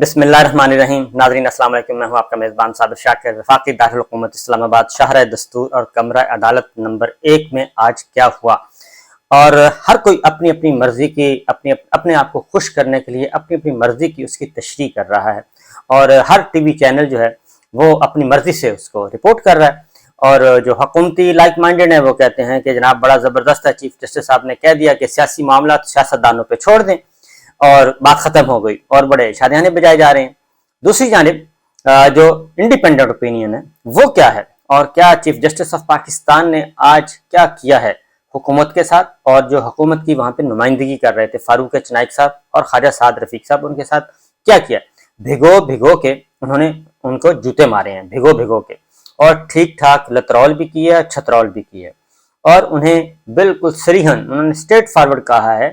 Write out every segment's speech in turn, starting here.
बिस्मिल्लाहिर्रहमानिर्रहीम। नाज़रीन अस्सलाम वालेकुम। मैं हूं आपका मेज़बान साबिर शाकिर। वफाकी दारुल हुकूमत इस्लामाबाद शाहर दस्तूर और कमरा अदालत नंबर 1 में आज क्या हुआ। और हर कोई अपनी अपनी मर्जी की अपने आप को खुश करने के लिए अपनी अपनी मर्जी की उसकी तशरीह कर रहा है और हर टीवी चैनल जो है वो अपनी मर्जी से उसको रिपोर्ट कर रहा है। और जो हुकूमती लाइक माइंडेड है वो कहते हैं कि जनाब बड़ा ज़बरदस्त है, चीफ जस्टिस साहब ने कह दिया कि सियासी मामला सियासतदानों पे छोड़ दें और बात खत्म हो गई और बड़े शादियाने बजाए जा रहे हैं। दूसरी जानिब जो इंडिपेंडेंट ओपिनियन है वो क्या है और क्या चीफ जस्टिस ऑफ पाकिस्तान ने आज क्या किया है हुकूमत के साथ, और जो हुकूमत की वहां पे नुमाइंदगी कर रहे थे फारूक एच नाइक साहब और ख्वाजा साद रफीक साहब, उनके साथ क्या किया। भिगो भिगो के उन्होंने उनको जूते मारे हैं, भिगो भिगो के, और ठीक ठाक लतरौल भी की है, छतरौल भी की है। और उन्हें बिल्कुल सरीहन उन्होंने स्ट्रेट फॉरवर्ड कहा है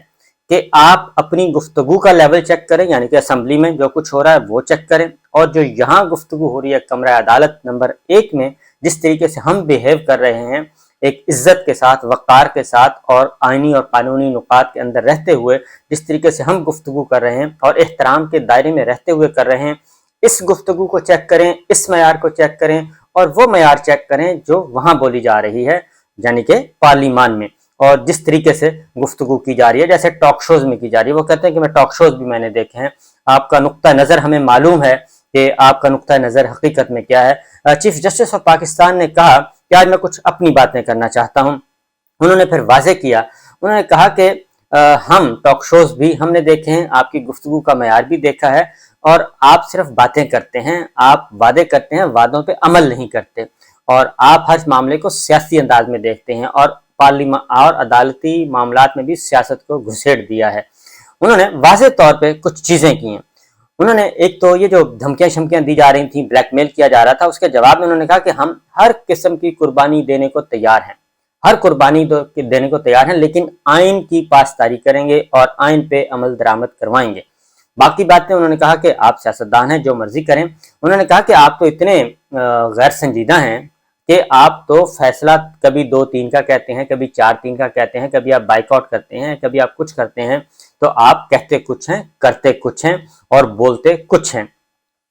कि आप अपनी गुफ्तगू का लेवल चेक करें, यानी कि असेंबली में जो कुछ हो रहा है वो चेक करें, और जो यहाँ गुफ्तगू हो रही है कमरा अदालत नंबर 1 में, जिस तरीके से हम बिहेव कर रहे हैं एक इज्जत के साथ, वक़ार के साथ और आइनी और कानूनी नुकात के अंदर रहते हुए जिस तरीके से हम गुफ्तगू कर रहे हैं और एहतराम के दायरे में रहते हुए कर रहे हैं, इस गुफ्तगू को चेक करें, इस मयार को चेक करें और वो मयार चेक करें जो वहाँ बोली जा रही है, यानी कि पार्लिमान में, और जिस तरीके से गुफ्तगू की जा रही है जैसे टॉक शोज में की जा रही है। वो कहते हैं कि मैं टॉक शोज भी मैंने देखे हैं, आपका नुक्ता नज़र हमें मालूम है कि आपका नुक्ता नज़र हकीकत में क्या है। चीफ जस्टिस ऑफ पाकिस्तान ने कहा कि आज मैं कुछ अपनी बातें करना चाहता हूँ। उन्होंने फिर वाजे किया, उन्होंने कहा कि हम टॉक शोज भी हमने देखे हैं, आपकी गुफ्तगू का मयार भी देखा है, और आप सिर्फ बातें करते हैं, आप वादे करते हैं, वादों पे अमल नहीं करते, और आप हर मामले को सियासी अंदाज में देखते हैं और पार्लियामेंट और अदालती मामलात में भी सियासत को घुसेड़ दिया है। उन्होंने वाज़े तौर पे कुछ चीज़ें की हैं। उन्होंने एक तो ये जो धमकियां शमकियां दी जा रही थी, ब्लैकमेल किया जा रहा था, उसके जवाब में उन्होंने कहा कि हम हर किस्म की कुर्बानी देने को तैयार हैं, हर कुर्बानी देने को तैयार हैं, लेकिन आइन की पासदारी करेंगे और आइन पे अमल दरामद करवाएंगे। बाकी बातें उन्होंने कहा कि आप सियासतदान हैं, जो मर्जी करें। उन्होंने कहा कि आप तो इतने गैर संजीदा हैं कि आप तो फैसला कभी 2-3 का कहते हैं, कभी 4-3 का कहते हैं, कभी आप बाइकआउट करते हैं, कभी आप कुछ करते हैं, तो आप कहते कुछ हैं, करते कुछ हैं और बोलते कुछ हैं।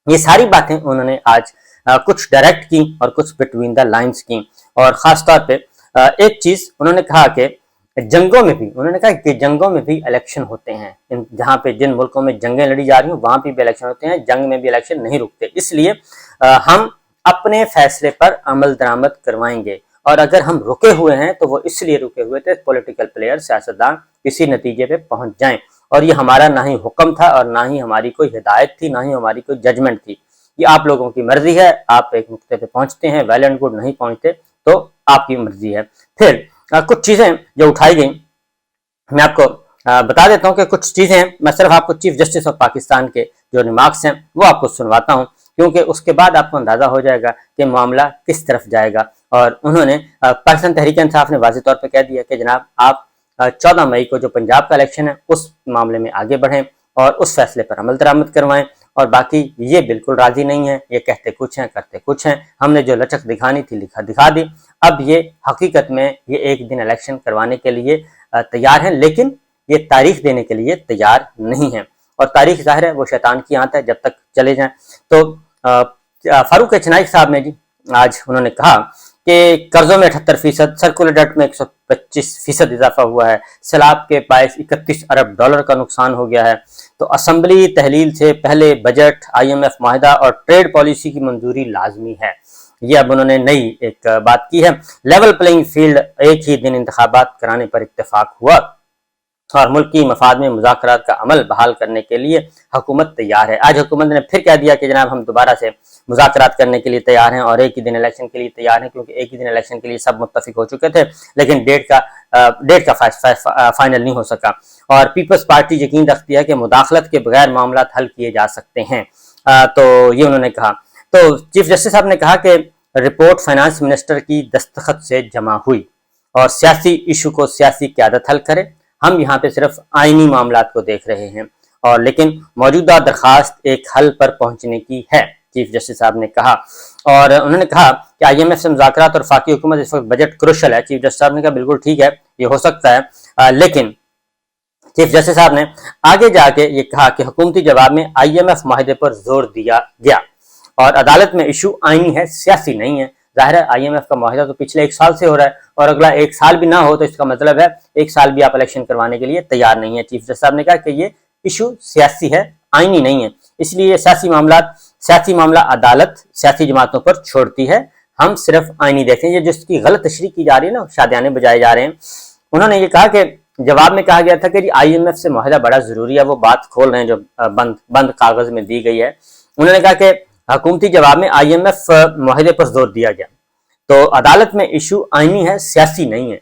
ये सारी बातें उन्होंने आज कुछ डायरेक्ट की और कुछ बिटवीन द लाइंस की। और ख़ास तौर पे एक चीज़ उन्होंने कहा कि जंगों में भी, उन्होंने कहा कि जंगों में भी इलेक्शन होते हैं, जहाँ पे जिन मुल्कों में जंगें लड़ी जा रही हैं वहाँ पे भी इलेक्शन होते हैं, जंग में भी इलेक्शन नहीं रुकते, इसलिए हम अपने फैसले पर अमल दरामद करवाएंगे, और अगर हम रुके हुए हैं तो वो इसलिए रुके हुए थे पॉलिटिकल प्लेयर, सियासतदान किसी नतीजे पे पहुंच जाएं, और ये हमारा ना ही हुक्म था और ना ही हमारी कोई हिदायत थी, ना ही हमारी कोई जजमेंट थी। ये आप लोगों की मर्जी है, आप एक नुक्ते पे पहुंचते हैं, वेल एंड गुड, नहीं पहुंचते तो आपकी मर्जी है। फिर कुछ चीजें जो उठाई गई मैं आपको बता देता हूँ कि कुछ चीजें, मैं सिर्फ आपको चीफ जस्टिस ऑफ पाकिस्तान के जो रिमार्क्स हैं वो आपको सुनवाता हूँ, क्योंकि उसके बाद आपको अंदाजा हो जाएगा कि मामला किस तरफ जाएगा। और उन्होंने पाकिस्तान तहरीक इंसाफ ने वाज़ेह तौर पर कह दिया कि जनाब आप 14 मई को जो पंजाब का इलेक्शन है उस मामले में आगे बढ़ें और उस फैसले पर अमल दरामद करवाएं, और बाकी ये बिल्कुल राजी नहीं है, ये कहते कुछ हैं करते कुछ हैं, हमने जो लचक दिखानी थी दिखा दी, अब ये हकीकत में ये एक दिन इलेक्शन करवाने के लिए तैयार हैं, लेकिन ये तारीख देने के लिए तैयार नहीं है, और तारीख जाहिर है वो शैतान की आंत है, जब तक चले जाएं। तो फारूक एच नाइक साहब ने जी आज उन्होंने कहा कि कर्जों में 78%, सर्कुलर डेट में 125% इजाफा हुआ है, सैलाब के बायस 31 अरब डॉलर का नुकसान हो गया है, तो असम्बली तहलील से पहले बजट, IMF माहिदा और ट्रेड पॉलिसी की मंजूरी लाजमी है। ये अब उन्होंने नई एक बात की है। लेवल प्लेइंग फील्ड, एक ही दिन इंतखाबात कराने पर इत्तेफाक हुआ, और मुल्क की मफाद में मुज़ाकरात का अमल बहाल करने के लिए हुकूमत तैयार है। आज हुकूमत ने फिर कह दिया कि जनाब हम दोबारा से मुज़ाकरात करने के लिए तैयार हैं और एक ही दिन इलेक्शन के लिए तैयार हैं, क्योंकि एक ही दिन इलेक्शन के लिए सब मुत्तफिक हो चुके थे, लेकिन डेट का फाइनल नहीं हो सका। और पीपल्स पार्टी यकीन रखती है कि मुदाखलत के बगैर मामला हल किए जा सकते हैं। तो ये उन्होंने कहा। तो चीफ जस्टिस साहब ने कहा कि रिपोर्ट फाइनेंस मिनिस्टर की दस्तखत से जमा हुई और सियासी इशू को सियासी क़यादत हल करे, हम यहाँ पे सिर्फ आइनी मामलात को देख रहे हैं, और लेकिन मौजूदा दरखास्त एक हल पर पहुंचने की है, चीफ जस्टिस साहब ने कहा। और उन्होंने कहा कि IMF से मुज़ाकरात और फाकी हुकूमत इस वक्त बजट क्रुशल है। चीफ जस्टिस साहब ने कहा बिल्कुल ठीक है, ये हो सकता है, लेकिन چیف جسٹس صاحب نے آگے جا کے یہ کہا کہ حکومتی جواب میں IMF معاہدے پر زور دیا گیا اور عدالت میں ایشو آئینی ہے، سیاسی نہیں ہے۔ ظاہر ہے IMF کا معاہدہ تو پچھلے 1 سال سے ہو رہا ہے اور اگلا 1 سال بھی نہ ہو تو اس کا مطلب ہے 1 سال بھی آپ الیکشن کروانے کے لیے تیار نہیں ہے۔ چیف جسٹس صاحب نے کہا کہ یہ ایشو سیاسی ہے، آئینی نہیں ہے، اس لیے یہ سیاسی معاملہ عدالت سیاسی جماعتوں پر چھوڑتی ہے، ہم صرف آئینی دیکھتے ہیں۔ یہ جس کی غلط تشریح کی جا رہی ہے نا، شادیانے بجائے جا رہے ہیں۔ انہوں نے یہ کہا کہ جواب میں کہا گیا تھا کہ IMF سے معاہدہ بڑا ضروری ہے، وہ بات کھول رہے ہیں جو بند کاغذ میں دی گئی ہے۔ انہوں نے کہا کہ حکومتی جواب میں IMF معاہدے پر زور دیا گیا تو عدالت میں ایشو آئینی ہے، سیاسی نہیں ہے،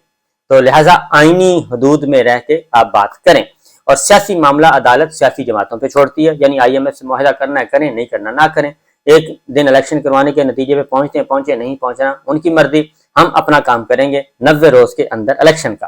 تو لہٰذا آئینی حدود میں رہ کے آپ بات کریں اور سیاسی معاملہ عدالت سیاسی جماعتوں پہ چھوڑتی ہے، یعنی IMF سے معاہدہ کرنا ہے کریں، نہیں کرنا نہ کریں۔ ایک دن الیکشن کروانے کے نتیجے پہ پہنچے نہیں پہنچنا ان کی مرضی، ہم اپنا کام کریں گے 90 روز کے اندر الیکشن کا۔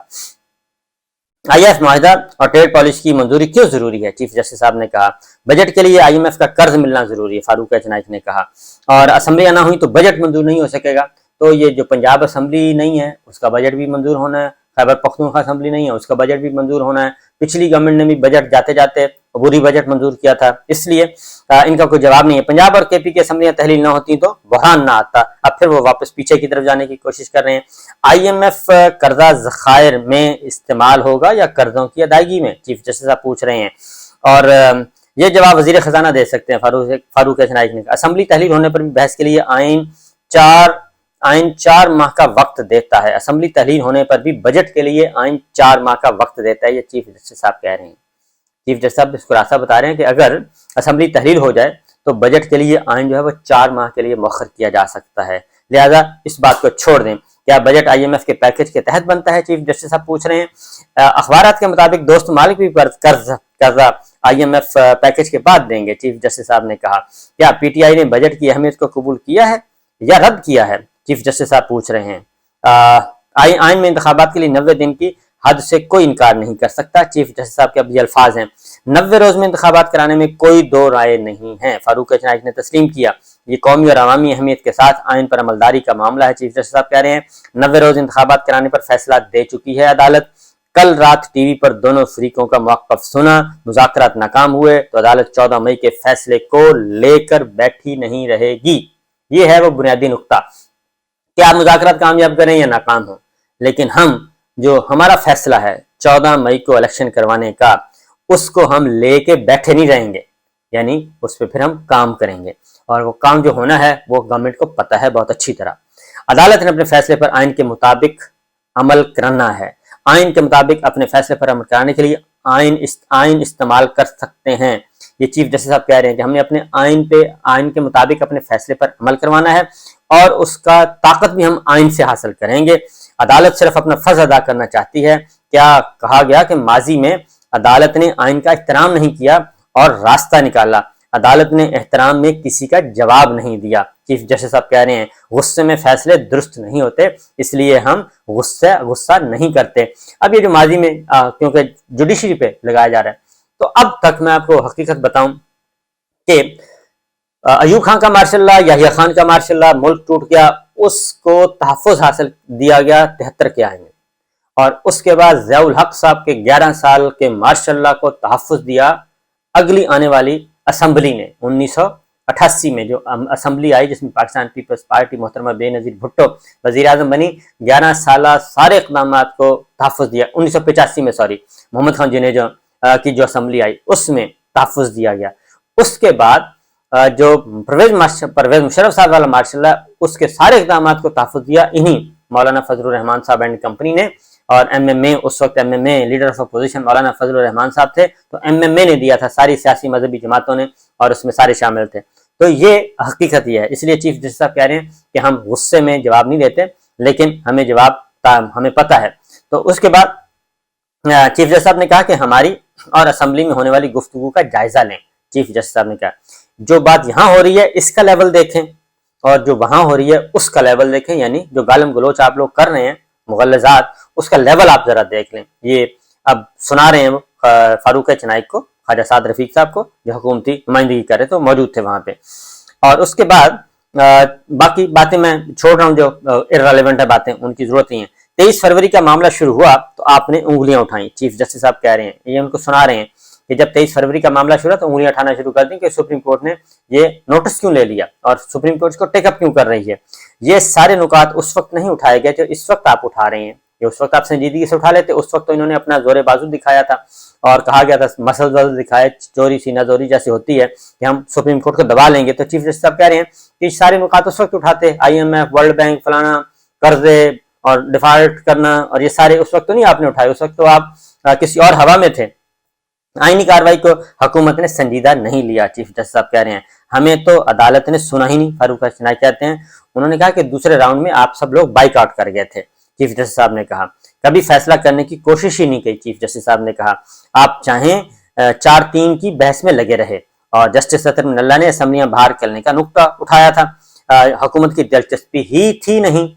IMF معاہدہ اور ٹریڈ پالیسی کی منظوری کیوں ضروری ہے؟ چیف جسٹس صاحب نے کہا بجٹ کے لیے IMF کا قرض ملنا ضروری ہے، فاروق ایچ نائک نے کہا، اور اسمبلیاں نہ ہوئی تو بجٹ منظور نہیں ہو سکے گا، تو یہ جو پنجاب اسمبلی نہیں ہے اس کا بجٹ بھی منظور ہونا ہے، خیبر پختونخوا اسمبلی نہیں ہے اس کا بجٹ بھی منظور ہونا ہے، پچھلی گورنمنٹ نے بھی بجٹ جاتے جاتے عبوری بجٹ منظور کیا تھا، اس لیے ان کا کوئی جواب نہیں ہے۔ پنجاب اور KP کی اسمبلیاں تحلیل نہ ہوتی تو بحران نہ آتا، اب پھر وہ واپس پیچھے کی طرف جانے کی کوشش کر رہے ہیں۔ IMF قرضہ ذخائر میں استعمال ہوگا یا قرضوں کی ادائیگی میں؟ چیف جسٹس صاحب پوچھ رہے ہیں، اور یہ جواب وزیر خزانہ دے سکتے ہیں، فاروق ایچ نائک نے کہا اسمبلی تحلیل ہونے پر بھی بحث کے لیے آئین 4 ماہ کا وقت دیتا ہے، اسمبلی تحلیل ہونے پر بھی بجٹ کے لیے آئین 4 ماہ کا وقت دیتا ہے، یہ چیف جسٹس صاحب کہہ رہے ہیں۔ چیف جسٹس صاحب اس خلاصہ بتا رہے ہیں کہ اگر اسمبلی تحلیل ہو جائے تو بجٹ کے لیے آئین جو ہے وہ 4 ماہ کے لیے مؤخر کیا جا سکتا ہے، لہذا اس بات کو چھوڑ دیں۔ کیا بجٹ IMF کے پیکج کے تحت بنتا ہے؟ چیف جسٹس صاحب پوچھ رہے ہیں۔ اخبارات کے مطابق دوست ممالک بھی قرضہ IMF پیکج کے بعد دیں گے، چیف جسٹس صاحب نے کہا۔ کیا PTI نے بجٹ کی اہمیت کو قبول کیا ہے یا رد کیا ہے؟ چیف جسٹس صاحب پوچھ رہے ہیں۔ آئین میں انتخابات کے لیے 90 دن کی حد سے کوئی انکار نہیں کر سکتا، چیف جسٹس صاحب کے اب یہ الفاظ ہیں۔ 90 روز میں انتخابات کرانے میں کوئی دو رائے نہیں ہے، فاروق ایچ نائک نے تسلیم کیا، یہ قومی اور عوامی اہمیت کے ساتھ آئین پر عملداری کا معاملہ ہے۔ چیف جسٹس صاحب کہہ رہے ہیں 90 روز انتخابات کرانے پر فیصلہ دے چکی ہے عدالت، کل رات ٹی وی پر دونوں فریقوں کا موقف سنا، مذاکرات ناکام ہوئے تو عدالت 14 مئی کے فیصلے کو لے کر بیٹھی نہیں رہے گی، یہ ہے وہ بنیادی نقطہ کہ آپ مذاکرات کامیاب کریں یا ناکام ہوں، لیکن جو ہمارا فیصلہ ہے 14 مئی کو الیکشن کروانے کا، اس کو ہم لے کے بیٹھے نہیں رہیں گے، یعنی اس پہ پھر ہم کام کریں گے، اور وہ کام جو ہونا ہے وہ گورنمنٹ کو پتہ ہے بہت اچھی طرح۔ عدالت نے اپنے فیصلے پر آئین کے مطابق عمل کرنا ہے، آئین کے مطابق اپنے فیصلے پر عمل کرانے کے لیے آئین استعمال کر سکتے ہیں، یہ چیف جسٹس صاحب کہہ رہے ہیں کہ ہم نے اپنے آئین کے مطابق اپنے فیصلے پر عمل کروانا ہے اور اس کا طاقت بھی ہم آئین سے حاصل کریں گے۔ عدالت صرف اپنا فرض ادا کرنا چاہتی ہے۔ کیا کہا گیا کہ ماضی میں عدالت نے آئین کا احترام نہیں کیا اور راستہ نکالا، عدالت نے احترام میں کسی کا جواب نہیں دیا، چیف جسٹس صاحب کہہ رہے ہیں غصے میں فیصلے درست نہیں ہوتے، اس لیے ہم غصہ نہیں کرتے۔ اب یہ جو ماضی میں کیونکہ جوڈیشری پہ لگایا جا رہا ہے، تو اب تک میں آپ کو حقیقت بتاؤں کہ ایوب خان کا مارشل لا، یحییٰ خان کا مارشل لا، ملک ٹوٹ گیا، اس کو تحفظ حاصل دیا گیا 73 کے آئین میں، اور اس کے بعد ضیاء الحق صاحب کے 11 سال کے مارشل لا کو تحفظ دیا اگلی آنے والی اسمبلی نے۔ 1988 میں جو اسمبلی آئی جس میں پاکستان پیپلز پارٹی محترمہ بے نظیر بھٹو وزیر اعظم بنی، 11 سالہ سارے اقدامات کو تحفظ دیا۔ 1985 میں محمد خان جنیجو کی جو اسمبلی آئی اس میں تحفظ دیا گیا۔ اس کے بعد جو پرویز مشرف صاحب والا مارشل لا، اس کے سارے اقدامات کو تحفظ دیا انہی مولانا فضل الرحمان صاحب اینڈ کمپنی نے، اور MMA اس وقت MMA لیڈر آف اپوزیشن مولانا فضل الرحمان صاحب تھے، تو MMA نے دیا تھا، ساری سیاسی مذہبی جماعتوں نے، اور اس میں سارے شامل تھے۔ تو یہ حقیقت یہ ہے، اس لیے چیف جسٹس صاحب کہہ رہے ہیں کہ ہم غصے میں جواب نہیں دیتے، لیکن ہمیں پتہ ہے۔ تو اس کے بعد چیف جسٹس صاحب نے کہا کہ ہماری اور اسمبلی میں ہونے والی گفتگو کا جائزہ لیں۔ چیف جسٹس صاحب نے کہا جو بات یہاں ہو رہی ہے اس کا لیول دیکھیں، اور جو وہاں ہو رہی ہے اس کا لیول دیکھیں، یعنی جو گالم گلوچ آپ لوگ کر رہے ہیں، مغلظات، اس کا لیول آپ ذرا دیکھ لیں۔ یہ اب سنا رہے ہیں فاروق ایچ نائک کو، خواجہ سعد رفیق صاحب کو، جو حکومتی نمائندگی کر رہے تھے، موجود تھے وہاں پہ۔ اور اس کے بعد باقی باتیں میں چھوڑ رہا ہوں جو ارریلیونٹ ہے، باتیں ان کی ضرورت نہیں ہے۔ 23 फरवरी का मामला शुरू हुआ तो आपने उंगलियां उठाई, चीफ जस्टिस साहब कह रहे हैं, ये उनको सुना रहे हैं कि जब 23 फरवरी का मामला शुरू हुआ तो उंगलियां उठाना शुरू कर दी कि सुप्रीम कोर्ट ने ये नोटिस क्यों ले लिया और सुप्रीम कोर्ट को टेकअप क्यों कर रही है। ये सारे नुकात उस वक्त नहीं उठाए गए जो इस वक्त आप उठा रहे हैं, ये उस वक्त आप संजीदगी से उठा लेते, उस वक्त तो इन्होंने अपना जोरे बाजू दिखाया था और कहा गया था मसल वसल दिखाए, चोरी सीना जोरी जैसी होती है कि हम सुप्रीम कोर्ट को दबा लेंगे। तो चीफ जस्टिस साहब कह रहे हैं कि सारे नुकात उस वक्त उठाते, IMF, वर्ल्ड बैंक, फलाना कर्जे और डिफॉल्ट करना और ये सारे उस वक्त तो नहीं आपने उठाए, उस वक्त तो आप किसी और हवा में थे। आईनी कार्रवाई को हुकूमत ने संजीदा नहीं लिया, चीफ जस्टिस साहब कह रहे हैं, हमें तो अदालत ने सुना ही नहीं। फारूक हसनैन कहते हैं, उन्होंने कहा कि दूसरे राउंड में आप सब लोग बाइकआउट कर गए थे, चीफ जस्टिस साहब ने कहा, कभी फैसला करने की कोशिश ही नहीं की। चीफ जस्टिस साहब ने कहा आप चाहें 4-3 की बहस में लगे रहे और जस्टिस अतर नल्ला ने असेंबलियां बाहर करने का नुक्ता उठाया था, हुकूमत की दिलचस्पी ही थी नहीं,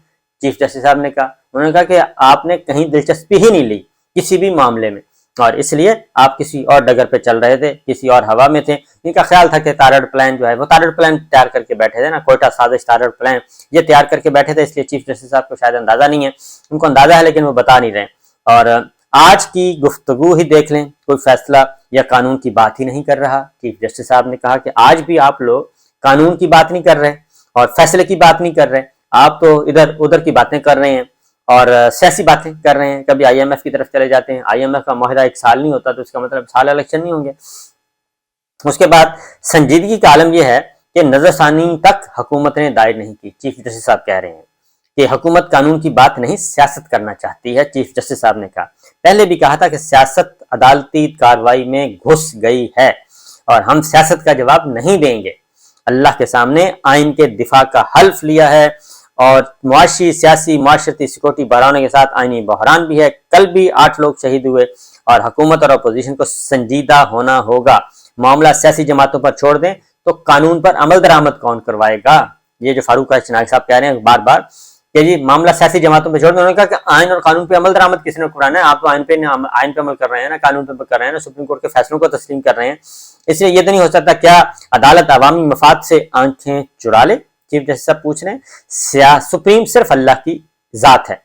चीफ जस्टिस साहब ने कहा। उन्होंने कहा कि आपने कहीं दिलचस्पी ही नहीं ली किसी भी मामले में और इसलिए आप किसी और डगर पे चल रहे थे, किसी और हवा में थे। इनका ख्याल था कि तारड़ प्लान जो है वो तारड़ प्लान तैयार करके बैठे थे ना, कोयटा साजिश तारड़ प्लान ये तैयार करके बैठे थे, इसलिए चीफ जस्टिस साहब को शायद अंदाजा नहीं है, उनको अंदाजा है लेकिन वो बता नहीं रहे। और आज की गुफ्तगू ही देख लें, कोई फैसला या कानून की बात ही नहीं कर रहा। चीफ जस्टिस साहब ने कहा कि आज भी आप लोग कानून की बात नहीं कर रहे और फैसले की बात नहीं कर रहे, आप तो इधर उधर की बातें कर रहे हैं और सियासी बातें कर रहे हैं। कभी IMF की तरफ चले जाते हैं, IMF का मुआहदा 1 साल नहीं होता तो इसका मतलब साल इलेक्शन नहीं होंगे। उसके बाद संजीदगी का आलम यह है कि नजरसानी तक हुकूमत ने दायर नहीं की। चीफ जस्टिस साहब कह रहे हैं कि हुकूमत कानून की बात नहीं सियासत करना चाहती है। चीफ जस्टिस साहब ने कहा, पहले भी कहा था कि सियासत अदालती कार्रवाई में घुस गई है और हम सियासत का जवाब नहीं देंगे। अल्लाह के सामने आइन के दिफा का हल्फ लिया है और मुआशी सियासी माशरती सिक्योरिटी बढ़ाने के साथ आईनी बहरान भी है। कल भी 8 लोग शहीद हुए और हुकूमत और अपोजिशन को संजीदा होना होगा। मामला सियासी जमातों पर छोड़ दें तो कानून पर अमल दरामद कौन करवाएगा। ये जो फारूक हसनैन साहब कह रहे हैं बार बार कि जी मामला सियासी जमातों पर छोड़ दें, उन्होंने कहा कि आइन और कानून पे अमल दरामद किसने कराना है, आप तो आइन पे अमल कर रहे हैं ना, कानून पे कर रहे हैं ना, सुप्रीम कोर्ट के फैसलों को तस्लीम कर रहे हैं, इसलिए ये तो नहीं हो सकता क्या अदालत अवामी मफाद से आंखें चुरा ले। चीफ जस्टिस साहब पूछ रहे हैं, सुप्रीम सिर्फ अल्लाह की जात है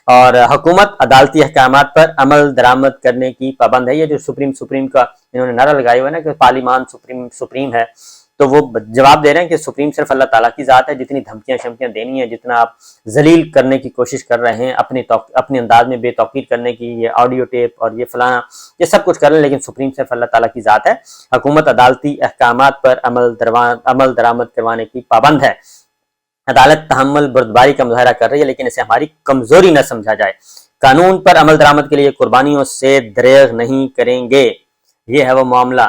और हुकूमत अदालती अहकामात पर अमल दरामद करने की पाबंद है। ये जो सुप्रीम का इन्होंने नारा लगाया हुआ है ना कि पार्लिमान सुप्रीम है, तो वो जवाब दे रहे हैं कि सुप्रीम सिर्फ अल्लाह ताला की जात है। जितनी धमकियां शमकियां देनी है, जितना आप जलील करने की कोशिश कर रहे हैं, अपने अंदाज में बेतौकीर करने की, ये ऑडियो टेप और ये फलाना ये सब कुछ कर रहे हैं, लेकिन सुप्रीम सिर्फ अल्लाह ताला की जात है। हुकूमत अदालती अहकामात पर अमल दरामद करवाने की पाबंद है। अदालत तहम्मुल बर्दारी का मुजाहरा कर रही है, लेकिन इसे हमारी कमजोरी न समझा जाए। कानून पर अमल दरामद के लिए कुर्बानियों से दरेग नहीं करेंगे। ये है वो मामला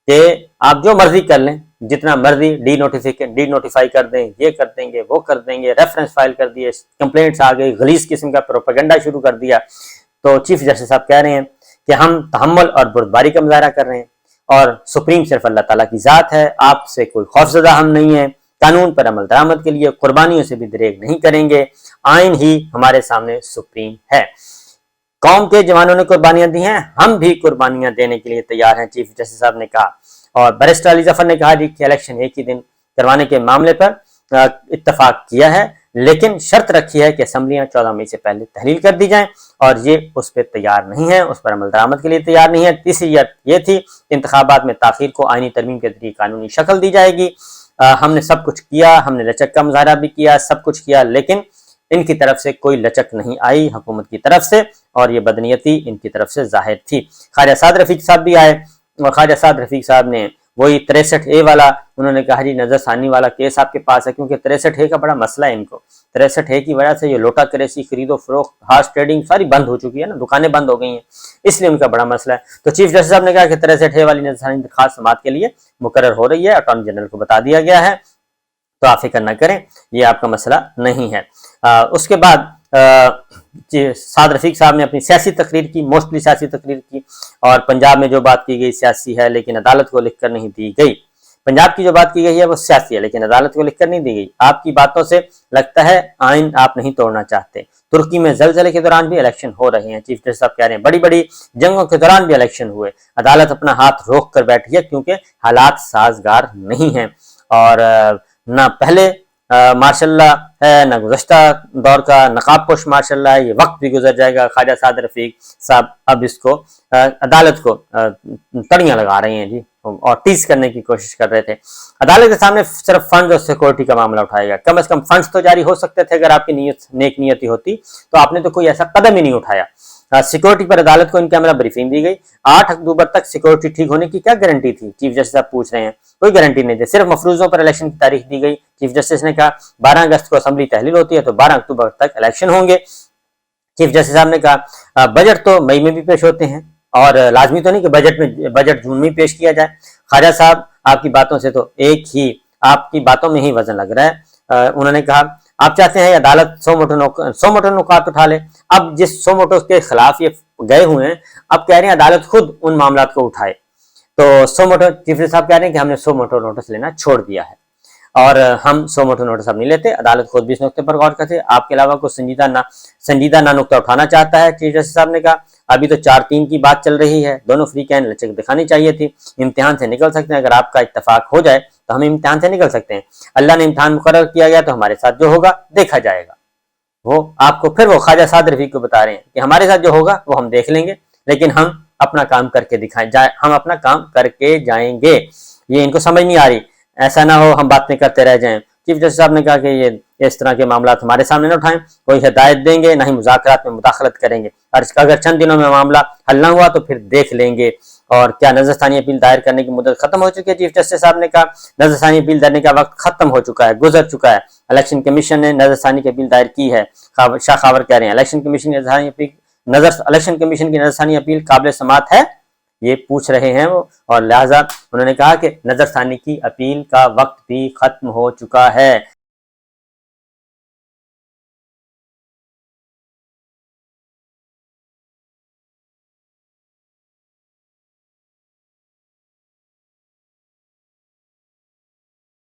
कि आप जो मर्जी कर लें, जितना मर्जी डी-नोटिफाई कर दें, ये कर देंगे, वो कर देंगे, रेफरेंस फाइल कर दिए, कंप्लेंट्स आ गई, गलीज किस्म का प्रोपेगेंडा शुरू कर दिया। तो चीफ जस्टिस साहब कह रहे हैं कि हम तहम्मुल और बर्दारी का मुजाहरा कर रहे हैं और सुप्रीम सिर्फ अल्लाह ताला की जात है, आपसे कोई खौफजदा हम नहीं है। कानून पर अमल दरामद के लिए कुर्बानियों से भी दरेग नहीं करेंगे। आइन ही हमारे सामने सुप्रीम है। कौम के जवानों ने कुर्बानियां दी हैं, हम भी कुर्बानियां देने के लिए तैयार हैं, चीफ जस्टिस साहब ने कहा। और बैरिस्टर अली जफर ने कहा कि इलेक्शन एक ही दिन करवाने के मामले पर इत्तफाक किया है, लेकिन शर्त रखी है कि असम्बलियां 14 मई से पहले तहलील कर दी जाएं और ये उस पर तैयार नहीं है, उस पर अमल दरामद के लिए तैयार नहीं है। तीसरी ये थी इंतखाबात में ताखीर को आईनी तरमीम के जरिए कानूनी शक्ल दी जाएगी। हमने सब कुछ किया, हमने लचक का मुजाहरा भी किया, सब कुछ किया, लेकिन इनकी तरफ से कोई लचक नहीं आई हुकूमत की तरफ से और ये बदनीयती इनकी तरफ से जाहिर थी। ख्वाजा साद रफीक साहब भी आए और ख्वाजा साद रफीक साहब ने वही 63A वाला, उन्होंने कहा जी नजरसानी वाला केस आपके पास है, क्योंकि 63A का बड़ा मसला है इनको। 63A की वजह से ये लोटा करेंसी खरीदो फरोख्त, हार्स ट्रेडिंग सारी बंद हो चुकी है ना, दुकानें बंद हो गई हैं, इसलिए उनका बड़ा मसला है। तो चीफ जस्टिस साहब ने कहा कि 63A वाली नजरसानी खास समात के लिए मुकर्रर हो रही है, अटॉर्नी जनरल को बता दिया गया है, तो आप फिक्र न करें, ये आपका मसला नहीं है। उसके बाद साद रफीक साहब ने अपनी सियासी तकरीर की, मोस्टली सियासी तकरीर की, और पंजाब में जो बात की गई सियासी है लेकिन अदालत को लिखकर नहीं दी गई। पंजाब की जो बात की गई है वो सियासी है लेकिन अदालत को लिखकर नहीं दी गई। आपकी बातों से लगता है आइन आप नहीं तोड़ना चाहते। तुर्की में जलजले के दौरान भी इलेक्शन हो रहे हैं, चीफ जस्टिस साहब कह रहे हैं बड़ी बड़ी जंगों के दौरान भी इलेक्शन हुए, अदालत अपना हाथ रोक कर बैठी है क्योंकि हालात साजगार नहीं है और न पहले माशाल्लाह है, ना गुज़श्ता दौर का नकाब पोश माशाल्लाह है, ये वक्त भी गुजर जाएगा। ख्वाजा साद रफीक साहब अब इसको अदालत को तड़ियां लगा रहे हैं जी, और टीज करने की कोशिश कर रहे थे। अदालत के सामने सिर्फ फंड और सिक्योरिटी का मामला उठाएगा। कम से कम फंड्स तो जारी हो सकते थे अगर आपकी नीयत नेक नियति होती, तो आपने तो कोई ऐसा कदम ही नहीं उठाया। सिक्योरिटी पर अदालत को इन कैमरा ब्रीफिंग दी गई। 8 अक्टूबर तक सिक्योरिटी ठीक होने की क्या गारंटी थी, चीफ जस्टिस साहब पूछ रहे हैं। कोई गारंटी नहीं थी, सिर्फ मफरूजों पर इलेक्शन की तारीख दी गई। चीफ जस्टिस ने कहा 12 अगस्त को असेंबली तहलील होती है तो 12 अक्टूबर तक इलेक्शन होंगे। चीफ जस्टिस साहब ने कहा बजट तो मई में भी पेश होते हैं, और लाजमी तो नहीं कि बजट जून में पेश किया जाए। ख्वाजा साहब आपकी बातों से तो आपकी बातों में ही वजन लग रहा है। उन्होंने कहा आप चाहते हैं अदालत 100 मोटर नुकात उठा ले। अब जिस 100 मोटर्स के खिलाफ ये गए हुए हैं, अब कह रहे हैं अदालत खुद उन मामला को उठाए। तो 100 मोटर चीफ जस्टिस साहब कह रहे हैं कि हमने 100 मोटर नोटिस लेना छोड़ दिया है, और हम 100 मोटर नोटिस अब नहीं लेते। अदालत खुद भी इस नुक्ते पर गौर करते, आपके अलावा कोई संजीदा ना नुक्ता उठाना चाहता है। चीफ जस्टिस साहब ने कहा अभी तो 4-3 की बात चल रही है, दोनों फ्री कैन लचक दिखानी चाहिए थी। इम्तिहान से निकल सकते हैं, अगर आपका इत्तेफाक हो जाए तो हम इम्तिहान से निकल सकते हैं। अल्लाह ने इम्तिहान मुकर्रर किया गया तो हमारे साथ जो होगा देखा जाएगा। वो आपको फिर वो ख्वाजा साद रफीक को बता रहे हैं कि हमारे साथ जो होगा वो हम देख लेंगे, लेकिन हम अपना काम करके हम अपना काम करके जाएंगे। ये इनको समझ नहीं आ रही, ऐसा ना हो हम बातें करते रह जाएं। चीफ जस्टिस साहब ने कहा कि ये इस तरह के मामला हमारे सामने न उठाएं, कोई हिदायत देंगे ना ही मुज़ाकरात में मुदाखलत करेंगे, और अगर चंद दिनों में मामला हल ना हुआ तो फिर देख लेंगे। और क्या नजरसानी अपील दायर करने की मुद्दत खत्म हो चुकी है? चीफ जस्टिस साहब ने कहा नजरसानी अपील देने का वक्त खत्म हो चुका है, गुजर चुका है। इलेक्शन कमीशन ने नजरसानी की अपील दायर की है। शाह खावर कह रहे हैं इलेक्शन कमीशन की नजरसानी अपील काबिल समात है, ये पूछ रहे हैं वो, और लिहाजा उन्होंने कहा कि नजरसानी की अपील का वक्त भी खत्म हो चुका है।